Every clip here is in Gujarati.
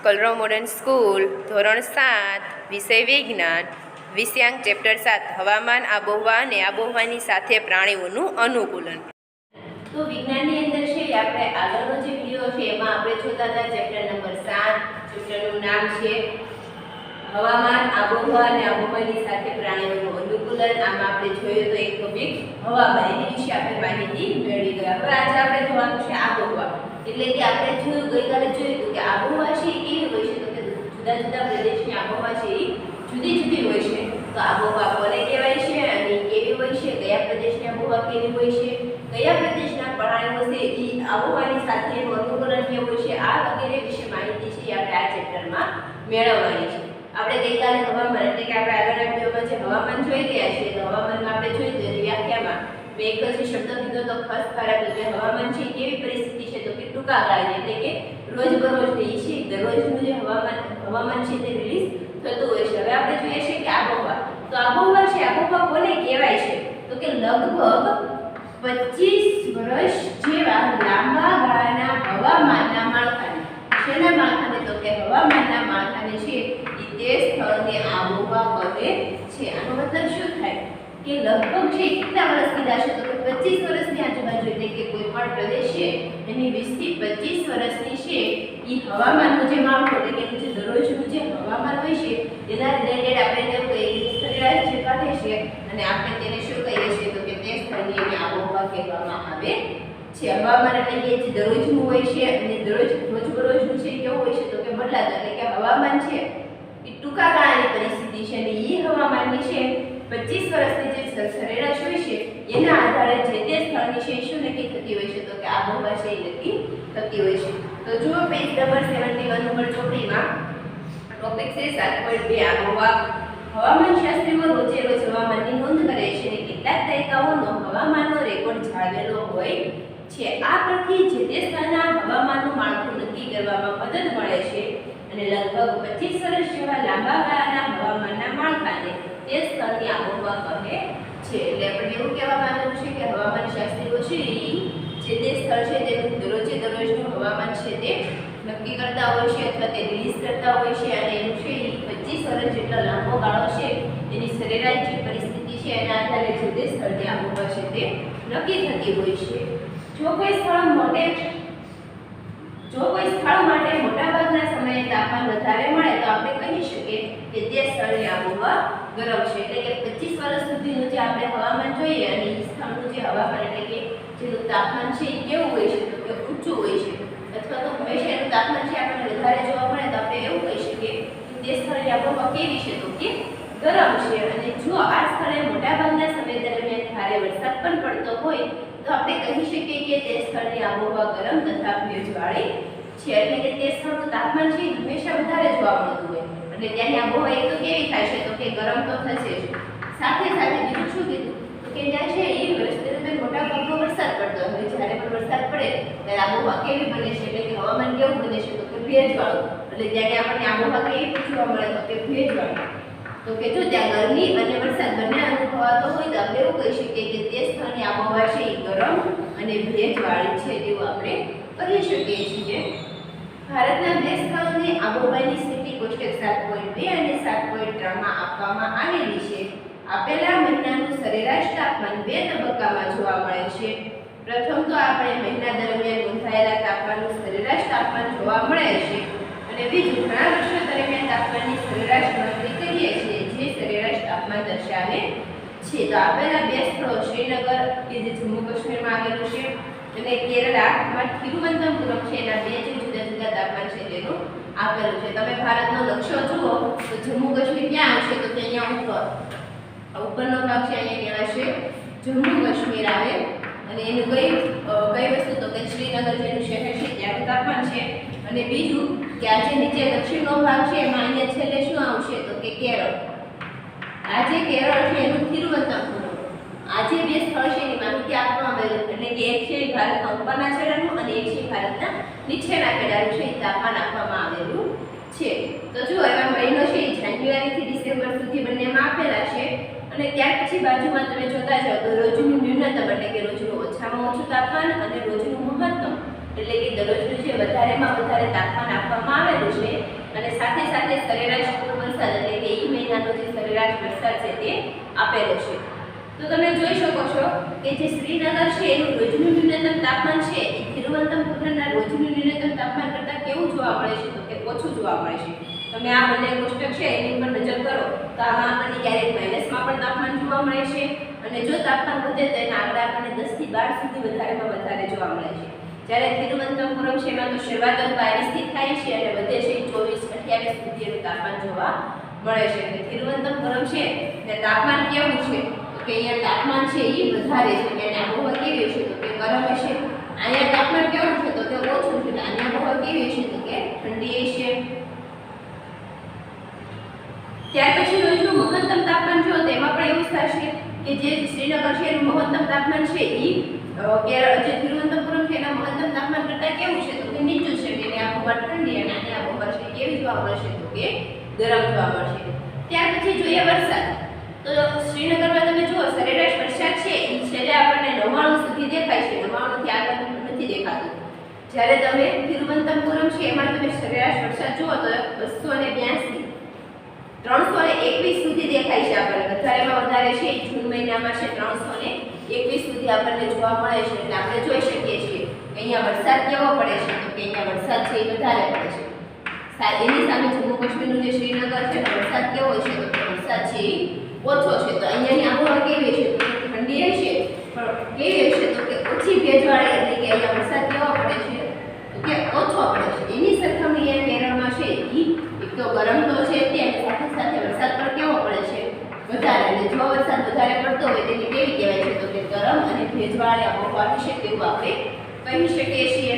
કલરવ મોડર્ન સ્કૂલ ધોરણ 7 વિષય વિજ્ઞાન વિષયાંક ચેપ્ટર 7 હવામાન આબોહવા અને આબોહવાની સાથે પ્રાણીઓનું અનુકૂલન। તો વિજ્ઞાનની અંદર છે આપણે આગળનો જે વિડિયો છે એમાં આપણે જોતા હતા ચેપ્ટર નંબર 7 ચેપ્ટરનું નામ છે હવામાન આબોહવા અને આબોહવાની સાથે પ્રાણીઓનું અનુકૂલન। આમાં આપણે જોયું તો એક ટોપિક હવામાન એની વિશે આપણે માહિતી મેળવી ગયા। હવે આજે આપણે જોવાનું છે આબોહવા, એટલે કે આપણે ગઈકાલે જોયું કે આબોહવા છે એ કેવી હોય છે, તો કે જુદા જુદા પ્રદેશની આબોહવા છે એ જુદી જુદી હોય છે। તો આબોહવા કોને કહેવાય છે અને કેવી હોય છે, કયા પ્રદેશની આબોહવા કેવી હોય છે, કયા પ્રદેશના પ્રાણીઓ છે એ આબોહવાની સાથે અનુકૂલન કેવું હોય છે, આ વગેરે વિશે માહિતી છે આપણે આ ચેપ્ટરમાં મેળવવાની છે। આપણે ગઈકાલે હવામાન એટલે કે આપણે આગળના વિડિયોમાં જે હવામાન જોઈ ગયા છીએ, તો હવામાનમાં આપણે જોઈ તો વ્યાખ્યામાં મેં એક જ શબ્દ કીધો તો ખાસ ખરાબ એટલે હવામાન છે કેવી પરિસ્થિતિ છે, તો કે ટૂંકા ગાળાની એટલે કે રોજબરોજની છે દરરોજનું જે હવામાન છે તે રિલીઝ થતું હોય છે। હવે આપણે જોઈએ છીએ કે આબોહવા, તો આબોહવા છે આબોહવા કોને કહેવાય છે, તો કે લગભગ 25 વર્ષ જેવા લાંબા ગાળાના હવામાનના માળખાને, શેના માળખાને, તો કે હવામાનના માળખાને છે તે સ્થળને આબોહવા કહે છે। આનો મતલબ શું થાય કે લગભગ છે કેટલા વર્ષ કીધા છે, તો કે 25 વર્ષની આજુબાજુ, એટલે કે કોઈ પણ પ્રદેશ છે એની 20 થી 25 વર્ષની છે એ હવામાનનું જે માળખું એટલે કે જે દરરોજનું જે હવામાન હોય છે એના રિલેટેડ આપણે એને કહીએ સરેરાશ જે કાઢે છે અને આપણે તેને શું કહીએ છીએ, તો કે તે સ્થળની એની આબોહવા કહેવામાં આવે છે। હવામાન એટલે કે જે દરરોજનું હોય છે અને રોજબરોજનું છે કેવું હોય છે, તો કે બદલાતું, એટલે કે હવામાન છે એ ટૂંકા ગાળાની પરિસ્થિતિ છે અને એ હવામાનની છે 25 વર્ષની જે સરેરાશ હોય છે એના આધારે જે તે સ્થળની છે શું નક્કી થતી હોય છે, તો કે આબોહવા છે એ નક્કી થતી હોય છે। તો જુઓ પેજ નંબર 71 ઉપર ચોપડીમાં ટોપિક છે 7.2 આબોહવા। હવામાનશાસ્ત્રીઓ રોજે રોજ હવામાનની નોંધ કરે છે અને કેટલાક દાયકાઓનો હવામાનનો રેકોર્ડ જાળવેલો હોય છે। આ પરથી જે તે સ્થળના હવામાનનું માળખું નક્કી કરવામાં મદદ મળે છે અને લગભગ 25 વર્ષ જેવા લાંબા ગાળાના હવામાનના માળખાને તે સ્થળની આબોહવા કહે છે। એટલે આપણે એવું કહેવામાં આવેલું છે કે હવામાનશાસ્ત્રીઓ છે જે તે સ્થળ છે તેનું દરરોજનું હવામાન છે તે નક્કી કરતા હોય છે અથવા તે રિલીઝ કરતા હોય છે અને એનું છે 25 વર્ષ જેટલો લાંબો ગાળો છે એની સરેરાશ જે પરિસ્થિતિ છે એના આધારે જે તે સ્થળની આબોહવા છે તે નક્કી થતી હોય છે। જો કોઈ સ્થળ માટે મોટાભાગના સમયે તાપમાન વધારે મળે તો આપણે કહી શકીએ કે તે સ્થળની આબોહવા ગરમ છે। એટલે કે 25 વર્ષ સુધીનું જે આપણે હવામાન જોઈએ અને એ સ્થળનું જે હવામાન એટલે કે જેનું તાપમાન છે એ કેવું હોય છે, તો કે ઊંચું હોય છે અથવા તો હંમેશા એનું તાપમાન છે આપણને વધારે જોવા મળે તો આપણે એવું કહી શકીએ કે તે સ્થળની આબોહવા કેવી છે, તો કે ગરમ છે। અને જો આ સ્થળે મોટાભાગના સમય દરમિયાન ભારે વરસાદ પણ પડતો હોય તો આપણે કહી શકીએ કે તે સ્થળની આબોહવા ગરમ તથા ભેજવાળી છે। એટલે કે તે સ્થળનું તાપમાન છે હંમેશા વધારે જોવા મળતું હોય એટલે ત્યાંની આબોહવા એ તો કેવી થાય છે, તો કે ગરમ તો થશે જ, સાથે સાથે બીજું શું કીધું, તો કે ત્યાં છે એ વર્ષ દરમિયાન મોટા ભાગનો વરસાદ પડતો હોય, જ્યારે પણ વરસાદ પડે ત્યારે આબોહવા કેવી બને છે, એટલે કે હવામાન કેવું બને છે, તો કે ભેજવાળું, એટલે ત્યારે આપણને આબોહવા કેવી જોવા મળે, તો કે ભેજવાળું। તો કે જો ત્યાં ગરમી અને વરસાદ બંને અનુભવાતો હોય તો આપણે એવું કહી શકીએ કે તે સ્થળની આબોહવા છે એ ગરમ અને ભેજવાળી છે તેવું આપણે કહી શકીએ છીએ। ભારતના 2 સ્થળોની આબોહવાની સ્થિતિ કોષ્ટક 7.2 અને 7.3 માં આપવામાં આવેલી છે। આપેલા મહિનાનું સરેરાશ તાપમાન 2 તબક્કામાં જોવા મળે છે। પ્રથમ તો આપણે મહિના દરમિયાન નોંધાયેલા તાપમાનનું સરેરાશ તાપમાન જોવા મળે છે અને બીજું ઘણા વર્ષો દરમિયાન તાપમાનની સરેરાશ ગણતરી કરીએ છીએ જે સરેરાશ તાપમાન દર્શાવે છે। તો આપેલા 2 સ્થળો શ્રીનગર કે જે જમ્મુ કાશ્મીરમાં આવેલું છે અને કેરળમાં તિરુવનંતપુરમ છે એના 2 જે જુદા જુદા તાપમાન છે તેનું આપેલું છે। તમે ભારતનો નકશો જુઓ તો જમ્મુ કાશ્મીર ક્યાં આવશે, તો કે અહીંયા ઉપરનો ભાગ છે અહીંયા કહેવાશે જમ્મુ કાશ્મીર આવે અને એનું કઈ વસ્તુ, તો કે શ્રીનગર જેનું શહેર છે ત્યાંનું તાપમાન છે અને બીજું કે આ જે નીચે દક્ષિણનો ભાગ છે એમાં અહીંયા છેલ્લે શું આવશે, તો કે કેરળ, આ જે કેરળ છે એનું તિરુવનંતપુરમ, આ જે 2 સ્થળ છે એની માહિતી આપવામાં આવેલી, એટલે કે એક છે ભારતના ઉપરના છેડાનું અને એક છે ભારતના નીચેના છેડાનું છે એ તાપમાન આપવામાં આવેલું છે। તો જો એમાં મહિનો છે જાન્યુઆરી થી ડિસેમ્બર સુધી બંનેમાં આપેલા છે અને ત્યાર પછી બાજુમાં તમે જોતા જાઓ તો રોજનું ન્યૂનતમ એટલે કે રોજનું ઓછામાં ઓછું તાપમાન અને રોજનું મહત્તમ એટલે કે દરરોજનું જે વધારેમાં વધારે તાપમાન આપવામાં આવેલું છે અને સાથે સાથે સરેરાશ કુલ વરસાદ એટલે કે ઈ મહિનાનો જે સરેરાશ વરસાદ છે તે આપેલો છે. તો તમે જોઈ શકો છો કે જે શ્રીનગર છે એનું રોજનું ન્યૂનતમ તાપમાન છે એ તિરુવનંતપુરમના રોજનું ન્યૂનતમ તાપમાન કરતાં કેવું જોવા મળે છે તો કે ઓછું જોવા મળે છે. તમે આ બંને કોષ્ટક છે એની ઉપર નજર કરો તો આમાં આપણને ક્યારેક માઇનસમાં પણ તાપમાન જોવા મળે છે અને જો તાપમાન વધે તો એના આંકડા આપણને 10 થી 12 સુધી વધારેમાં વધારે જોવા મળે છે. જ્યારે તિરુવનંતપુરમ છે એમાં તો શરૂઆત 22 થી થાય છે અને વધે છે 24 28 સુધી એનું તાપમાન જોવા મળે છે. એટલે તિરુવનંતપુરમ છે તે તાપમાન કેવું છે તો કે અહીંયા તાપમાન છે એ વધારે છે અને આબોહવા કેવી છે તો કે ગરમ હશે. અહીંયા તાપમાન કેવું છે તો કે ઓછું છે અને અહીંયા આબોહવા કેવી છે તો કે ઠંડી હશે. ત્યાર પછી રોજનું મહત્તમ તાપમાન જો તો એમાં પણ એવું થશે કે જે શ્રીનગર છે એનું મહત્તમ તાપમાન છે એ જે તિરુવનંતપુરમ છે એના મહત્તમ તાપમાન કરતાં કેવું છે તો કે નીચું છે. એટલે આબોહવા ઠંડી અને આની આબોહવા છે કેવી જોવા મળશે તો કે ગરમ જોવા મળશે. ત્યાર પછી જોઈએ વરસાદ. તો શ્રીનગરમાં તમે જુઓ સરેરાશ વરસાદ છે એ છેલ્લે આપણને 99 સુધી દેખાય છે, 99 થી આગળ નથી દેખાતું. જ્યારે તમે તિરુવનંતપુરમ છે એમાં તમે સરેરાશ વરસાદ જુઓ તો 282 321 સુધી દેખાય છે આપણને. વધારેમાં વધારે છે જૂન મહિનામાં છે 321 સુધી આપણને જોવા મળે છે. એટલે આપણે જોઈ શકીએ છીએ કે અહીંયા વરસાદ કેવો પડે છે તો કે અહીંયા વરસાદ છે એ વધારે પડે છે. એની સામે જમ્મુ કાશ્મીરનું જે શ્રીનગર છે વરસાદ કેવો છે તો કે વરસાદ છે એ ઓછો છે. તો અહીંયાની આબોહવા કેવી છે તો કે ઠંડી હશે પણ કેવી હશે તો કે ઓછી ભેજવાળી એટલે કે અહીંયા વરસાદ કેવો પડે છે તો કે ઓછો પડે છે. એની સરખામણી અહીંયા કેરળમાં છે એ એક તો ગરમ તો છે ત્યાં સાથે સાથે વરસાદ પણ કેવો પડે છે વધારે. એટલે જો વરસાદ વધારે પડતો હોય તેને કેવી કહેવાય છે તો કે ગરમ અને ભેજવાળી આબોહવા હશે તેવું આપણે કહી શકીએ છીએ.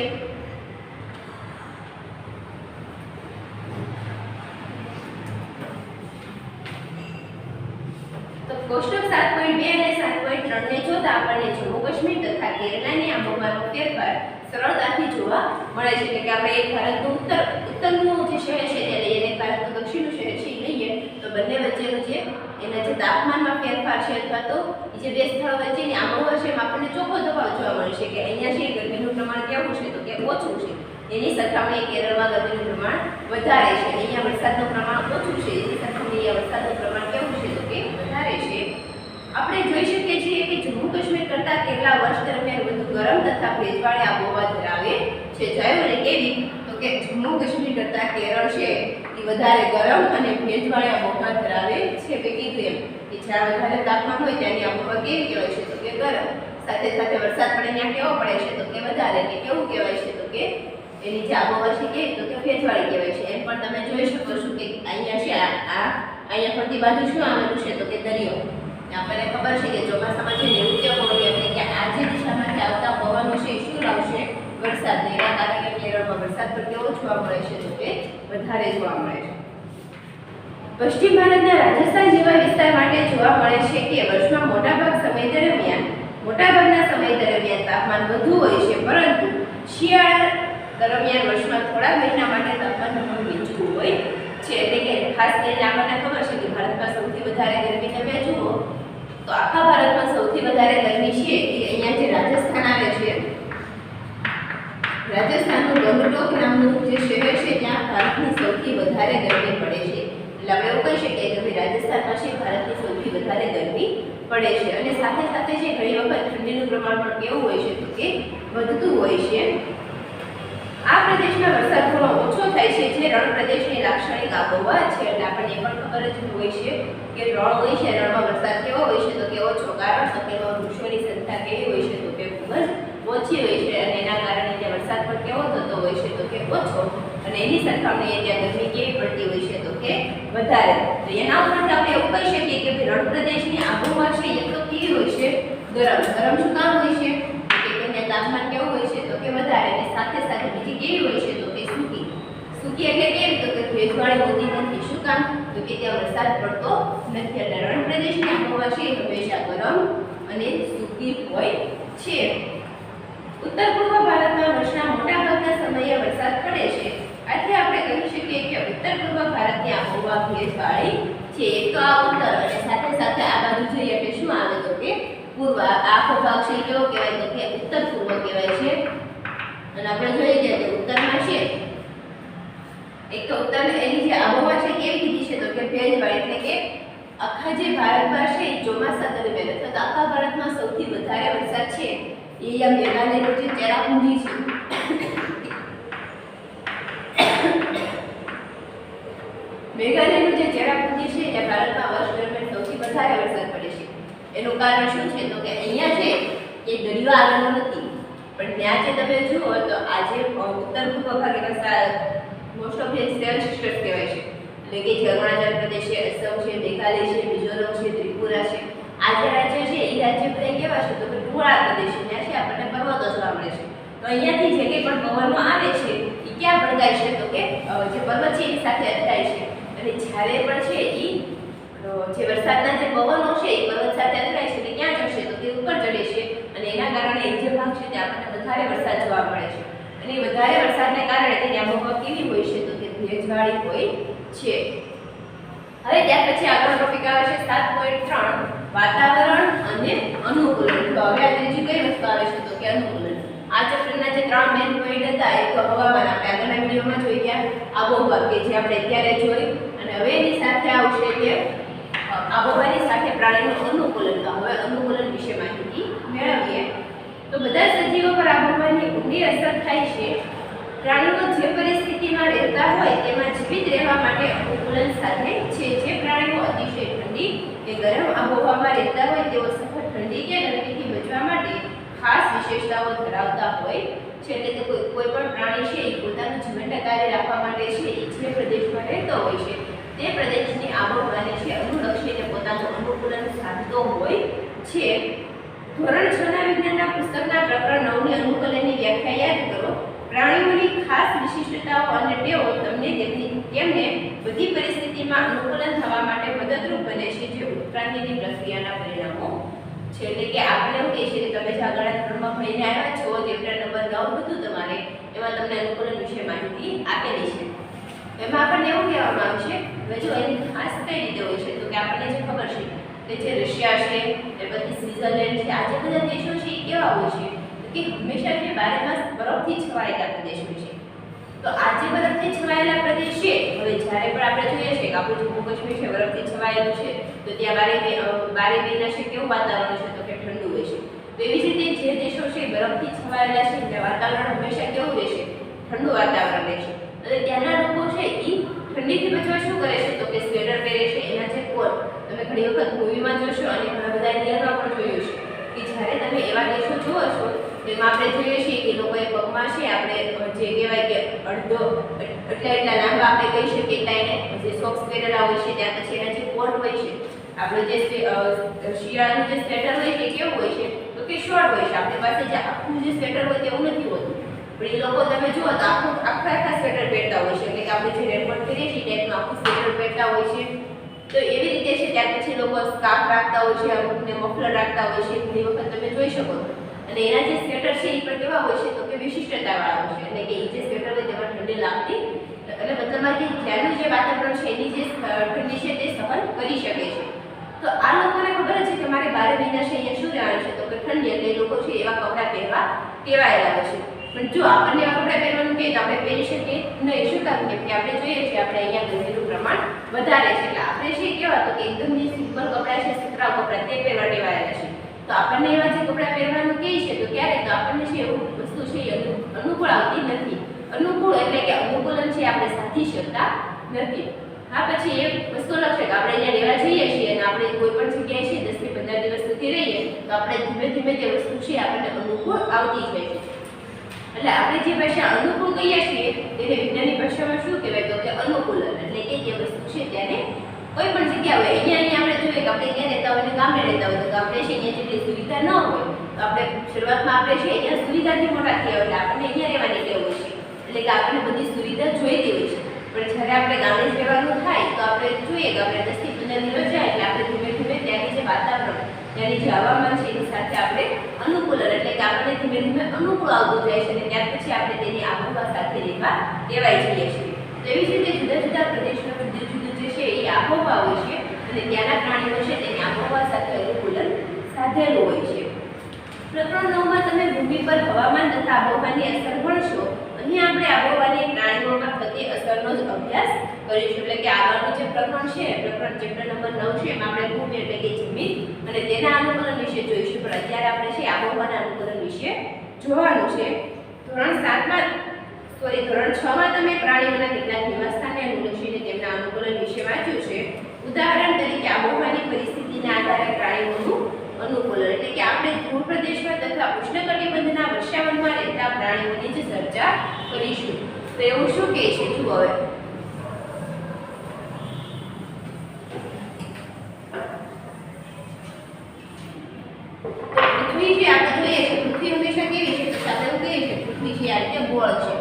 તો કોષ્ટક 7.2 અને 7.3 ને જોતા આપણને જમ્મુ કાશ્મીર તથા કેરળની આબોહવાનો ફેરફાર સરળતાથી જોવા મળે છે. એટલે કે આપણે એક ભારતનું ઉત્તરનું જે શહેર છે તે લઈએ અને ભારતનું દક્ષિણનું શહેર છે એ લઈએ તો બંને વચ્ચેનું જે એના જે તાપમાનમાં ફેરફાર છે અથવા તો જે બે સ્થળો વચ્ચેની આબોહવા છે એમાં આપણને ચોખ્ખો તફાવત જોવા મળે છે કે અહીંયા છે ગરમીનું પ્રમાણ કેવું છે તો કે ઓછું છે. એની સરખામણીએ કેરળમાં ગરમીનું પ્રમાણ વધારે છે. અહીંયા વરસાદનું પ્રમાણ ઓછું છે. એની સરખામણીએ વરસાદનું પ્રમાણ કેવું છે તો કે વધારે છે. આપણે જોઈ શકીએ છીએ કે જમ્મુ કાશ્મીર કરતાં કેરળ વર્ષ દરમિયાન વધુ ગરમ તથા ભેજવાળી આબોહવા ધરાવે છે. જોયું ને કેવી તો કે જમ્મુ કાશ્મીર કરતાં કેરળ છે એ વધારે ગરમ અને ભેજવાળી આબોહવા ધરાવે છે. બે કીધું એમ કે જ્યાં વધારે તાપમાન હોય ત્યાંની આબોહવા કેવી કહેવાય છે તો કે ગરમ. સાથે સાથે વરસાદ પણ અહીંયા કેવો પડે છે તો કે વધારે. એટલે કેવું કહેવાય છે તો કે એની જે આબોહવા છે કેવી તો કે ભેજવાળી કહેવાય છે. એમ પણ તમે જોઈ શકો છો કે અહીંયા છે અહીંયા ફરતી બાજુ શું આવેલું છે તો કે દરિયો. આપણને ખબર છે કે ચોમાસામાં જે નૈઋત્ય પવન એટલે કે આ જે દિશામાંથી આવતા પવનો છે શું લાવશે વરસાદ. એના કારણે કેરળમાં વરસાદ પણ કેવો જોવા મળે છે તો કે વધારે જોવા મળે છે. પશ્ચિમ ભારતના રાજસ્થાન જેવા વિસ્તાર માટે જોવા મળે છે કે વર્ષમાં મોટાભાગના સમય દરમિયાન તાપમાન વધુ હોય છે પરંતુ શિયાળા દરમિયાન વર્ષમાં થોડા મહિના માટે તાપમાન થોડું નીચું હોય છે. એટલે કે ખાસ કરીને આપણને ખબર છે કે ભારતમાં સૌથી વધારે ગરમી તમે જુઓ તો આખા ભારતમાં સૌથી વધારે ગરમી છે એ અહીંયા જે રાજસ્થાન આવે છે રાજસ્થાનનું ગંગટોક નામનું જે શહેર છે ત્યાં ભારતની સૌથી વધારે ગરમી પડે છે. એટલે આપણે એવું કહી શકીએ કે ભાઈ રાજસ્થાનમાં છે ભારતની સૌથી વધારે ગરમી પડે છે. અને સાથે સાથે છે ઘણી વખત ઠંડીનું પ્રમાણ પણ કેવું હોય છે તો કે વધતું હોય છે. આ પ્રદેશમાં વરસાદ થોડો ઓછો થાય છે જે રણ પ્રદેશની લાક્ષણિક આબોહવા છે. એટલે આપણને પણ ખબર જ હોય છે કે રણ હોય છે રણમાં વરસાદ કેવો હોય છે તો કે ઓછો. કારણ તો કે વૃક્ષોની સંખ્યા કેવી હોય છે તો કે ખૂબ જ ઓછી હોય છે અને એના કારણે ત્યાં વરસાદ પણ કેવો થતો હોય છે તો કે ઓછો અને એની સરખામણીએ ત્યાં ગરમી કેવી પડતી હોય છે તો કે વધારે. તો એના ઉપરથી આપણે એવું કહી શકીએ કે રણ પ્રદેશની આબોહવા છે એ તો કેવી હોય છે ગરમ. ગરમ શું કામ હોય છે કે ત્યાં તાપમાન કેવું હોય છે તો કે વધારે અને સાથે સાથે બીજી કેવી હોય છે તો કે સૂકી. સૂકી એટલે કેવી તો કે ભેજવાળી હોતી નથી. શું કામ તો કે ત્યાં વરસાદ પડતો નથી. એટલે રણ પ્રદેશની આબોહવા છે એ હંમેશા ગરમ અને સૂકી હોય છે. ઉત્તર પૂર્વ ભારતમાં વર્ષના મોટાભાગના સમયે વરસાદ પડે છે. આથી આપણે કહી શકીએ કે ઉત્તર પૂર્વ ભારતની આબોહવા ભેજવાળી છે. એક તો આ ઉત્તર અને સાથે સાથે આ બાજુ જોઈએ એટલે શું આવે તો કે પૂર્વ. આખો ભાગ છે કેવો કહેવાય તો કે ઉત્તર પૂર્વ કહેવાય છે. અને આપણે જોઈએ કે ઉત્તરમાં છે એક તો ઉત્તર એની જે આબોહવા છે કેવી કીધી છે તો કે ભેજવાળી, એટલે કે આખા જે ભારતમાં છે ચોમાસા દરમિયાન અથવા તો આખા ભારતમાં સૌથી વધારે વરસાદ છે એ અહીંયા મેઘાલયનું જે ચેરાપુંજી છે મેઘાલયનું જે ચેરાપુંજી છે એ ભારતમાં વર્ષ દરમિયાન સૌથી વધારે વરસાદ પડે છે. એનું કારણ શું છે તો કે અહીંયા છે એ દરિયો આવેલો નથી, પણ ત્યાં જે તમે જુઓ તો આજે ઉત્તર પૂર્વ ભાગના મોસ્ટ ઓફ જે 7 સ્ટેટ્સ કહેવાય છે, એટલે કે જે અરુણાચલ પ્રદેશ છે, અસમ છે, મેઘાલય છે, મિઝોરમ છે, ત્રિપુરા છે, આ જે રાજ્ય છે એ રાજ્ય બધા કેવા છે તો કે ડુંગરાળ પ્રદેશ છે, ત્યાં છે આપણને પર્વતો જોવા મળે છે. તો અહીંયાથી જે કંઈ પણ પવનો આવે છે એ ક્યાં ભડકાય છે તો કે જે પર્વત છે એની સાથે અથડાય છે, અને જ્યારે પણ છે એ જે વરસાદના જે પવનો છે એ પર્વત સાથે અથડાય છે એટલે ક્યાં જશે તો તે ઉપર ચડે છે, અને એના કારણે એ જે ભાગ છે તે આપણને વધારે વરસાદ જોવા મળે છે. અને વધારે વરસાદને કારણે તેની આબોહવા કેવી હોય છે તો કે ભેજવાળી હોય છે. હવે ત્યાર પછી આગળનો ટોપિક આવે છે 7.3 વાતાવરણ અને અનુકૂલન. તો હવે આ ત્રીજી કઈ વસ્તુ આવે છે તો કે અનુકૂલન. આ ચેપ્ટરના જે 3 મેઇન પોઈન્ટ હતા એક તો હવામાન, આપણે આગળના વિડીયોમાં જોઈ ગયા, આબોહવા કે જે આપણે અત્યારે જોઈ, અને હવે એની સાથે આવશે કે આબોહવાની સાથે પ્રાણીનું અનુકૂલન. તો હવે અનુકૂલન વિશે માહિતી મેળવીએ. તો બધા સજીવો પર આબોહવાની ઊંડી અસર થાય છે. પ્રાણીઓ જે પરિસ્થિતિમાં રહેતા હોય તેમાં જીવિત રહેવા માટે અનુકૂલન સાધે છે. જે પ્રાણીઓ અતિશય ઠંડી કે ગરમ આબોહવામાં રહેતા હોય તેઓ સખત ઠંડી કે ગરમીથી બચવા માટે ખાસ વિશેષતાઓ ધરાવતા હોય છે. એટલે કે કોઈ પણ પ્રાણી છે એ પોતાનું જીવન ટકાવી રાખવા માટે છે એ જે પ્રદેશમાં રહેતો હોય છે તે પ્રદેશની આબોહવાને છે અનુલક્ષીને પોતાનું અનુકૂલન સાધતો હોય છે. ધોરણ 6 ના વિજ્ઞાનના પુસ્તકના પ્રકરણ 9 ની અનુકૂલનની વ્યાખ્યા યાદ કરો. પ્રાણીઓની ખાસ વિશિષ્ટતાઓ અને ટેવો તેમને બધી પરિસ્થિતિમાં અનુકૂલન થવા માટે મદદરૂપ બને છે, જે ઉત્ક્રાંતિની પ્રક્રિયાના પરિણામો છે. એટલે કે આપણે એવું કહીએ છીએ કે તમે જે આગળના ધોરણમાં ભણીને આવ્યા છો ચેપ્ટર નંબર 9 હતું તમારે, એમાં તમને અનુકૂલન વિશે માહિતી આપેલી છે. એમાં આપણને એવું કહેવામાં આવે છે કે જો એની ખાસ કઈ રીતે હોય છે તો કે આપણને જે ખબર છે કે જે રશિયા છે, એ પછી સ્વિટ્ઝરલેન્ડ છે, આ જે બધા દેશો છે એ કેવા હોય છે કે હંમેશા જે બારેમાસ બરફથી છવાયેલા પ્રદેશ હોય છે. તો આ જે બરફથી છવાયેલા પ્રદેશ છે, હવે જ્યારે પણ આપણે જોઈએ છે કે આપણું જમ્મુ કાશ્મીર છે બરફથી છવાયેલું છે, તો ત્યાં બારે મહિના છે કેવું વાતાવરણ છે તો કે ઠંડુ હોય છે. તો એવી જ રીતે જે દેશો છે બરફથી છવાયેલા છે ત્યાં વાતાવરણ હંમેશા કેવું રહેશે, ઠંડુ વાતાવરણ રહેશે. અને ત્યાંના લોકો છે એ ઠંડીથી બચવા શું કરે છે તો કે સ્વેટર પહેરે છે. એના જે કોટ તમે ઘણી વખત મૂવીમાં જોશો અને ઘણા બધા રિયલમાં પણ જોયું છે કે જ્યારે તમે એવા દેશો જુઓ છો તેમાં આપણે જોઈએ છીએ કે લોકોએ પગમાં છે આપણે જે કહેવાય કે અડધો એટલા લાંબા આપણે કહી શકીએ એટલા એને જે સોક્સ પહેરેલા હોય છે, ત્યાર પછી એના જે કોટ હોય છે, આપણે જે શિયાળાનું જે સ્વેટર હોય છે કેવું હોય છે તો કે શોર્ટ હોય છે. આપણી પાસે જે આખું જે સ્વેટર હોય તેવું નથી હોતું, પણ એ લોકો તમે જુઓ તો આખા સ્વેટર પહેરતા હોય છે. એટલે કે આપણે જે રેનકોટ પહેરીએ છીએ ટાઈપનું આખું સ્વેટર પહેરતા હોય છે. તો એવી રીતે છે ત્યાર પછી લોકો સ્કાર્ફ રાખતા હોય છે, અમુકને મફલર રાખતા હોય છે, ઘણી વખત તમે જોઈ શકો છો. અને એના જે સ્વેટર છે એ પણ કેવા હોય છે તો કે વિશિષ્ટતાવાળા હોય છે, એટલે કે એ જે સ્વેટર હોય તેમાં ઠંડી લાગતી, એટલે મતલબમાં કે ત્યાંનું જે વાતાવરણ છે એની જે ઠંડી છે તે સહન કરી શકે છે. તો આ લોકોને ખબર છે કે મારે 12 મહિના છે અહીંયા શું રહેવાનું છે તો કે ઠંડી, એટલે લોકો છે એવા કપડાં પહેરવા ટેવાયેલા હોય છે. પણ જો આપણને એવા કપડાં પહેરવાનું કહે તો આપણે પહેરી શકીએ નહીં. શું કામ કે આપણે જોઈએ છીએ આપણે અહીંયા ગરમીનું પ્રમાણ વધારે છે, એટલે આપણે છે કેવા તો કે એકદમ જે સિમ્પલ કપડાં છે, સુતરાઉ કપડાં તે પહેરવા ટેવાયેલા છે. તો આપણને એવા જે કપડાં પહેરવાનું કહે છે તો ક્યારે તો આપણને છે એવું વસ્તુ છે એ અનુકૂળ આવતી નથી. અનુકૂળ એટલે કે અનુકૂલન છે આપણે સાધી શકતા નથી. હા, પછી એ વસ્તુ લખશે કે આપણે અહીંયા રહેવા જઈએ છીએ અને આપણે કોઈ પણ જગ્યાએ છે 10 થી 15 દિવસ સુધી રહીએ તો આપણે ધીમે ધીમે તે વસ્તુ છે આપણને અનુકૂળ આવતી જાય છે. એટલે આપણે જે ભાષા અનુકૂળ કહીએ છીએ તેને વિજ્ઞાનની ભાષામાં શું કહેવાય તો કે અનુકૂલન. એટલે કે જે વસ્તુ છે તેને કોઈ પણ જગ્યા હોય અહીંયા આપણે જોઈએ કે આપણે ક્યાં રહેતા હોય અને ગામડે રહેતા હોય તો આપણે છે અહીંયા જેટલી સુવિધા ન હોય તો આપણે શરૂઆતમાં આપણે છે અહીંયા સુવિધાથી મોટા થયા એટલે આપણને અહીંયા રહેવાની ટેવ હોય છે, એટલે કે આપણને બધી સુવિધા જોઈતી હોય છે. પણ જ્યારે આપણે ગામડે જ રહેવાનું થાય તો આપણે જોઈએ કે આપણે 10 થી 15 દિવસ જાય એટલે આપણે ધીમે ધીમે ત્યાંની જે વાતાવરણ, ત્યાંની જે હવામાન છે એની સાથે આપણે અનુકૂલન, એટલે કે આપણને ધીમે ધીમે અનુકૂળ આવતું જાય છે અને ત્યાર પછી આપણે તેની આબોહવા સાથે રહેવા ટેવાઈ જઈએ છીએ. તો એવી જ રીતે જુદા જુદા પ્રદેશમાં જુદું જુદું જે છે એ આબોહવા હોય છે અને ત્યાંના પ્રાણીઓ છે તેની આબોહવા સાથે અનુકૂલન સાધેલું હોય છે. પ્રકરણ 9 માં તમે ભૂમિ પર હવામાન તથા આબોહવાની અસર ભણશો અહીં આપણે આબોહવાની પ્રાણીઓ પર થતી અસરનો જ અભ્યાસ કરીશું. એટલે કે આગળનું જે પ્રકરણ છે, પ્રકરણ ચેપ્ટર નંબર 9 છે, એમાં આપણે ભૂમિ એટલે કે જમીન અને તેના અનુકૂલન વિશે જોઈશું. પણ અત્યારે આપણે છે આબોહવાના અનુકૂલન વિશે જોવાનું છે. ધોરણ 6માં તમે પ્રાણીઓના કેટલાક નિવાસસ્થાનને અનુલક્ષીને તેમના અનુકૂલન વિશે વાંચ્યું છે. ઉદાહરણ તરીકે આબોહવાની પરિસ્થિતિના આધારે પ્રાણીઓનું અનુકૂલન એટલે કે આપણે ધ્રુવ પ્રદેશમાં તથા ઉષ્ણકટિબંધના વર્ષાવનમાં રહેતા પ્રાણીઓની જ ચર્ચા કરીશું. તો એવું શું કહે છે જુઓ હવે. પૃથ્વી જે આપણે જોઈએ છે, પૃથ્વી હંમેશા કેવી છે? તો આપણે એવું કહીએ છીએ પૃથ્વી છે આ રીતે ગોળ છે.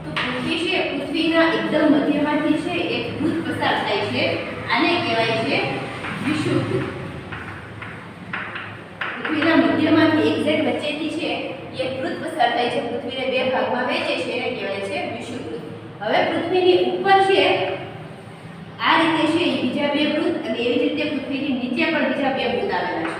તો પૃથ્વી છે, પૃથ્વીના એકદમ મધ્યમાંથી છે એક વૃત્ત પસાર થાય છે. આને કહેવાય છે વિષુવવૃત્ત. પૃથ્વીના મધ્યમાંથી એક્ઝેક્ટ વચ્ચેથી છે એક વૃત્ત પસાર થાય છે, પૃથ્વીને બે ભાગમાં વહેંચે છે, એને કહેવાય છે વિષુવવૃત્ત. હવે પૃથ્વીની ઉપર છે આ રીતે છે એ બીજા બે વૃત્ત, અને એવી જ રીતે પૃથ્વીની નીચે પણ બીજા બે વૃત્ત આવેલા છે.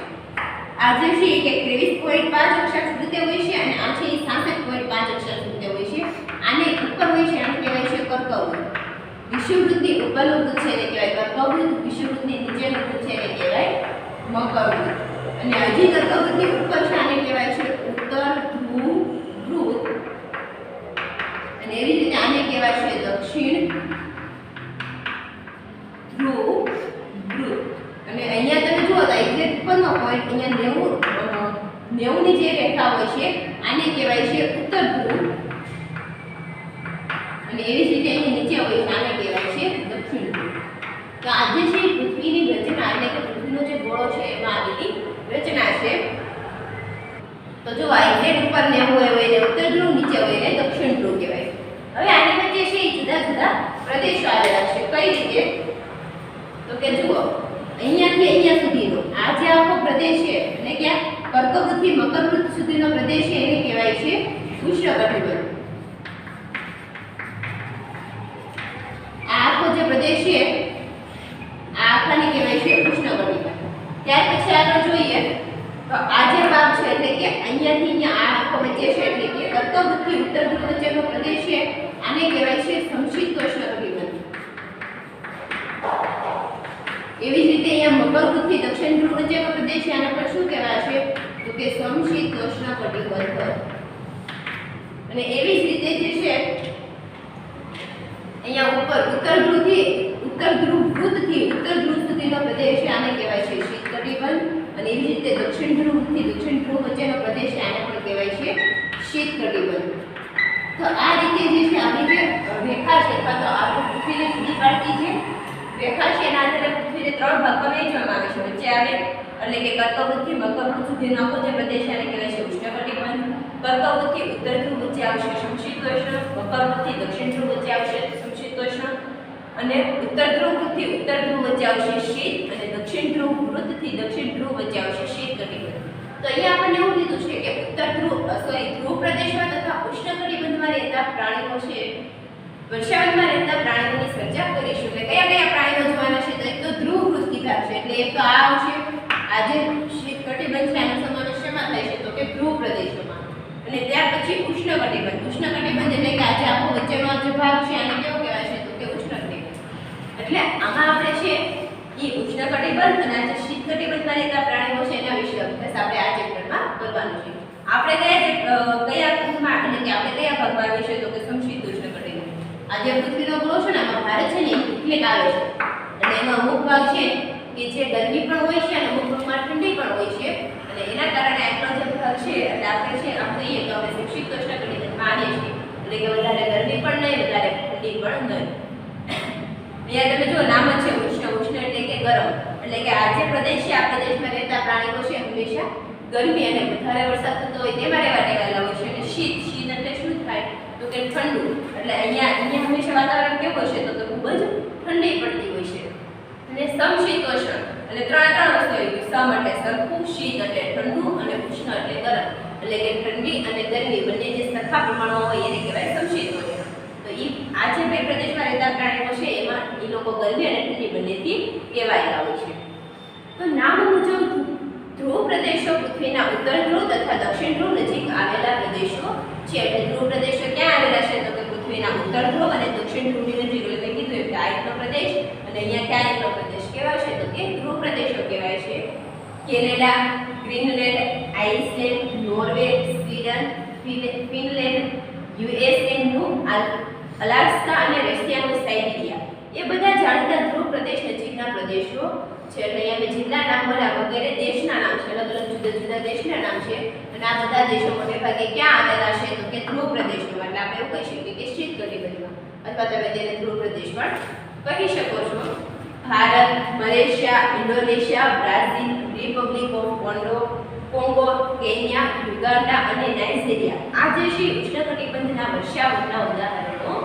આ જે છે એ 23.5 અક્ષાંશ વૃત્તે હોય છે અને આ છે એ 66.5 અક્ષાંશ વૃત્તે હોય છે. આને ઉપર હોય છે આને કહેવાય છે કર્કવૃત્ત. વિષુવવૃત્તની ઉપરનું વૃત્ત છે એને કહેવાય કર્કવૃત્ત, વિષુવવૃત્તની નીચેનું વૃત્ત છે એને કહેવાય મકરવૃત્ત. અને હજી કર્કવૃત્તની ઉપર છે આને કહેવાય છે ઉત્તર ધ્રુવ વૃત્ત, અને એવી રીતે આને કહેવાય છે દક્ષિણ ધ્રુવ વૃત્ત. અને અહીંયા તમે જુઓ તો એક્ઝેક્ટ ઉપરનો પોઈન્ટ અહીંયા 90 ની જે રેખા હોય છે આને કહેવાય છે ઉત્તર ધ્રુવ, અને એવી જ રીતે અહીં નીચે હોય છે આને કહેવાય છે દક્ષિણ ધ્રુવ. તો આજે છે પૃથ્વીની રચના એટલે કે પૃથ્વીનો જે ગોળો છે એમાં આવેલી રચના છે. તો જો એક્ઝેક્ટ ઉપર 90 હોય એને ઉત્તર ધ્રુવ, નીચે હોય એને દક્ષિણ ધ્રુવ કહેવાય. હવે આની વચ્ચે છે એ જુદા જુદા પ્રદેશો આવેલા છે. કઈ રીતે? તો કે જુઓ અહીંયાથી અહીંયા સુધીનો આ જે આખો પ્રદેશ છે એટલે કે કર્કવૃત્તથી મકરવૃત્ત સુધીનો પ્રદેશ છે એને કહેવાય છે ઉષ્ણકટિબંધ. આ આખો જે પ્રદેશ છે આ આખાને કહેવાય છે ઉષ્ણકટિબંધ. ત્યાર પછી આગળ જોઈએ તો આ જે ભાગ છે એટલે કે અહીંયાથી અહીંયા આ આખો વચ્ચે છે એટલે કે કર્કવૃત્તથી ઉત્તર ધ્રુવ વચ્ચેનો પ્રદેશ છે આને કહેવાય છે સમશીતોષ્ણકટિબંધ. એવી જ રીતે અહીંયા મકરવૃત્તથી દક્ષિણ ધ્રુવ વચ્ચેનો પ્રદેશ છે આને પણ શું કહેવાય છે? તો કે સમશીતોષ્ણકટિબંધ. અને એવી જ રીતે જે છે અહીંયા ઉપર ઉત્તર ધ્રુવ વૃત્તથી ઉત્તર ધ્રુવ સુધીનો પ્રદેશ છે આને કહેવાય છે શીતકટિબંધ. અને એવી જ રીતે દક્ષિણ ધ્રુવથી દક્ષિણ ધ્રુવ વચ્ચેનો પ્રદેશ છે આને પણ કહેવાય છે શીતકટિબંધ. તો આ રીતે જે છે આપણી જે રેખા છે અથવા તો આપણી પૃથ્વીને જુદી પાડતી જે રેખા છે એના આધારે પૃથ્વીને 3 ભાગમાં વહેંચવામાં આવે છે. વચ્ચે આવે એટલે કે કર્કવૃત્તથી મકરવૃત્ત સુધીનો આખો જે પ્રદેશ છે એને કહેવાય છે ઉષ્ણકટિબંધ. કર્કવૃત્તથી ઉત્તર ધ્રુવ વચ્ચે આવશે સમશીતોષ્ણ, મકરવૃત્તથી દક્ષિણ ધ્રુવ વચ્ચે આવશે સમશીતોષ્ણ, અને ઉત્તર ધ્રુવથી ઉત્તર ધ્રુવ વચ્ચે આવશે શીત, અને દક્ષિણ ધ્રુવ વૃત્તથી દક્ષિણ ધ્રુવ વચ્ચે આવશે શીતકટિબંધ. તો અહીંયા આપણને એવું કીધું છે કે ધ્રુવ પ્રદેશમાં તથા ઉષ્ણકટિબંધમાં રહેતા પ્રાણીઓ છે વર્ષાવનમાં રહેતા પ્રાણીઓની ચર્ચા કરીશું. એટલે કયા કયા પ્રાણીઓ જોવાના છે? તો એક તો ધ્રુવ વૃત્ત કીધા છે એટલે એક તો આ આવશે. આ જે શીતકટિબંધ છે આનો સમાવેશ શેમાં થાય છે? તો કે ધ્રુવ પ્રદેશોમાં. અને ત્યાર પછી ઉષ્ણકટિબંધ. ઉષ્ણકટિબંધ એટલે કે આ જે આખો વચ્ચેનો જે ભાગ છે આને કેવો કહેવાય છે? તો કે ઉષ્ણકટિબંધ. એટલે આમાં આપણે છે એ ઉષ્ણકટિબંધ અને આ જે શીતકટિબંધમાં રહેતા પ્રાણીઓ છે એના વિશે અભ્યાસ આપણે આ ચેપ્ટરમાં કરવાનો છે. આપણે કયા ભાગમાં એટલે કે આપણે કયા ભાગમાં આવીએ છીએ? તો કે સમશીતોષ્ણકટિબંધ. આ જે પૃથ્વીનો ગોળો છે ને આમાં ભારત છે ને એટલે આવે છે. એટલે એનો અમુક ભાગ છે કે જે ગરમી પણ હોય છે અને અમુક ભાગમાં ઠંડી પણ હોય છે, અને એના કારણે આટલો જે ભાગ છે એટલે આપણે છે આમ કહીએ તો આપણે સમશીતોષ્ણકટિબંધમાં આવીએ છીએ. એટલે કે વધારે ગરમી પણ નહીં, વધારે ઠંડી પણ નહીં. અહીંયા તમે જો નામ જ છે ઉષ્ણ એટલે કે ગરમ. એટલે કે આ જે પ્રદેશ છે આ પ્રદેશમાં રહેતા પ્રાણીઓ છે હંમેશા ગરમી અને વધારે વરસાદ થતો હોય તેમાં રહેવા ટેવાયેલા હોય છે. અને શીત એટલે શું થાય? તો કે ઠંડુ. એટલે અહીંયા હંમેશા વાતાવરણ કેવું હશે? તો ખૂબ જ ઠંડી પડતી હોય છે. અને સમશીતોષ્ણ એટલે ત્રણ વસ્તુ આવી ગઈ. સમ એટલે સરખું, શીત એટલે ઠંડુ, અને ઉષ્ણ એટલે ગરમ. એટલે કે ઠંડી અને ગરમી બંને જે સરખા પ્રમાણમાં હોય એને કહેવાય સમશીતોષ્ણ. તો આ જે બે પ્રદેશમાં રહેતા પ્રાણીઓ છે એમાં એ લોકો ગરમી અને ઠંડી બંનેથી ટેવાયેલા હોય છે. તો નામ મુજબ ધ્રુવ પ્રદેશો પૃથ્વીના ઉત્તર ધ્રુવ તથા દક્ષિણ ધ્રુવ નજીક આવેલા પ્રદેશો છે. એટલે ધ્રુવ પ્રદેશો ક્યાં આવેલા છે તો કે પૃથ્વીના ઉત્તર ધ્રુવ અને દક્ષિણ ધ્રુવની નજીક. એટલે મેં કીધું કે આ એકનો પ્રદેશ અને અહીંયા ક્યાં એકનો પ્રદેશ કહેવાય છે તો કે ધ્રુવ પ્રદેશો કહેવાય છે. Canada, Greenland, Iceland, Norway, Sweden, Finland, યુએસએનું અલાસ્કા અને રશિયાનું સાઇબિરિયા એ બધા જાણીતા ધ્રુવ પ્રદેશ નજીકના પ્રદેશો છે. એટલે અહીંયા મેં જિલ્લા નામ બોલ્યા વગેરે દેશના નામ છે, અલગ અલગ જુદા જુદા દેશના નામ છે. અને આ બધા દેશો મોટે ભાગે ક્યાં આવેલા છે તો કે ધ્રુવ પ્રદેશોમાં. એટલે આપણે એવું કહી શકીએ કે શીત કટિબંધમાં, અથવા તમે તેને ધ્રુવ પ્રદેશ પણ કહી શકો છો. Bharat, Malaysia, Indonesia, Brazil, Republic of Congo, Kenya, Uganda અને નાઇજીરિયા આ જે છે ઉષ્ણકટિબંધના વર્ષાવનના ઉદાહરણો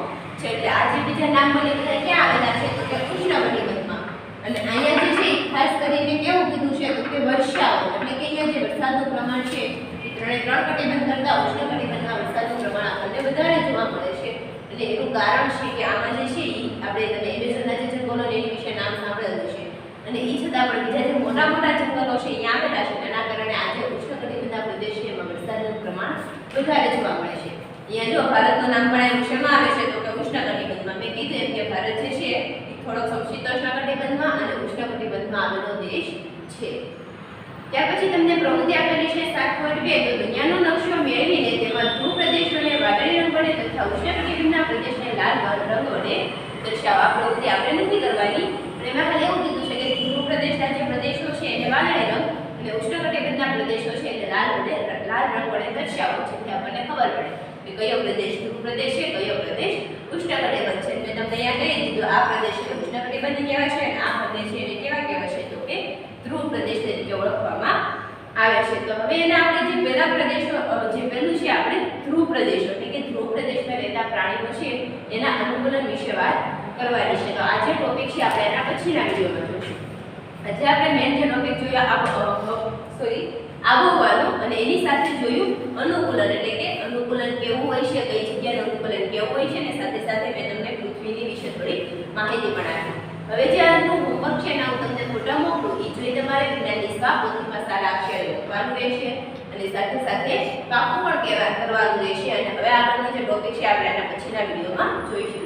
છે. એટલે આ જે બીજા નામ બોલે બધા ક્યાં આવેલા છે તો કે ઉષ્ણકટિબંધમાં. અને અહીંયા જે છે ખાસ કરીને કેવું કીધું છે તો કે વર્ષાવન, એટલે કે અહીંયા જે વરસાદનું પ્રમાણ છે એ ત્રણ કટિબંધ કરતાં ઉષ્ણકટિબંધમાં વરસાદનું પ્રમાણ આપણને વધારે જોવા મળે છે. એટલે એનું કારણ છે કે આમાં જે છે એ આપણે તમે એમેઝોનના જે જંગલો એની વિશે નામ સાંભળેલું છે. અને એ છતાં પણ બીજા જે મોટા મોટા જંગલો છે અહીંયા આવેલા છે, તેના કારણે આજે ઉષ્ણકટિબંધના પ્રદેશ છે એમાં વરસાદનું પ્રમાણ વધારે જોવા મળે છે. અહીંયા જો ભારતનું નામ પણ એવું શેમાં આવે છે તો કે ઉષ્ણકટિબંધમાં. મેં કીધું એમ કે ભારત જે છે એ થોડોક સમશીતોષ્ણ કટિબંધમાં અને ઉષ્ણકટિબંધમાં આવેલો દેશ છે. ત્યાર પછી તમને પ્રવૃત્તિ આપેલી છે 7.2 તો દુનિયાનો નકશો મેળવીને તેમાં ધ્રુવ પ્રદેશોને વાદળી રંગ વડે તથા ઉષ્ણકટિબંધના પ્રદેશને લાલ રંગ વડે દર્શાવો. આ પ્રવૃત્તિ આપણે નથી કરવાની, પણ એમાં ખાલી એવું કીધું છે કે ધ્રુવ પ્રદેશના જે પ્રદેશો છે એને વાદળી રંગ અને ઉષ્ણકટિબંધના પ્રદેશો છે એને લાલ રંગ વડે દર્શાવો, જેથી આપણને ખબર પડે કે કયો પ્રદેશ ધ્રુવ પ્રદેશ છે, કયો પ્રદેશ ઉષ્ણકટિબંધ છે. મેં તમને અહીંયા કહી દીધું આ પ્રદેશ ઉષ્ણકટિબંધ કહેવાય છે અને આ પ્રદેશ છે એને કેવા કહેવાય છે તો કે ધ્રુવ પ્રદેશ તરીકે ઓળખવામાં આવે છે. તો હવે એના આપણે જે પહેલા પ્રદેશો જે પહેલું છે આપણે ધ્રુવ પ્રદેશો, એટલે કે ધ્રુવ પ્રદેશમાં રહેતા પ્રાણીઓ છે એના અનુકૂલન વિશે વાત કરવાની છે. તો આ જે ટોપિક છે આપણે એના પછીના વિડીયોમાં જોઈશું. આજે આપણે મેઇન જે ટોપિક જોયા આબોહવાનું અને એની સાથે જોયું અનુકૂલન, એટલે કે અનુકૂલન કેવું હોય છે, કઈ જગ્યાનું અનુકૂલન કેવું હોય છે, અને સાથે સાથે મેં તમને પૃથ્વીની વિશે થોડી માહિતી પણ આપી. હવે જે આજનું હોમવર્ક છે ને હું તમને ફોટા મોકલું એ જોઈ તમારે વિજ્ઞાનની સ્વાપોથીમાં સારા અક્ષરે લખવાનું રહેશે અને સાથે સાથે પાકું પણ કરવાનું રહેશે. અને હવે આગળનો જે ટોપિક છે આપણે આના પછીના વિડીયોમાં જોઈશું.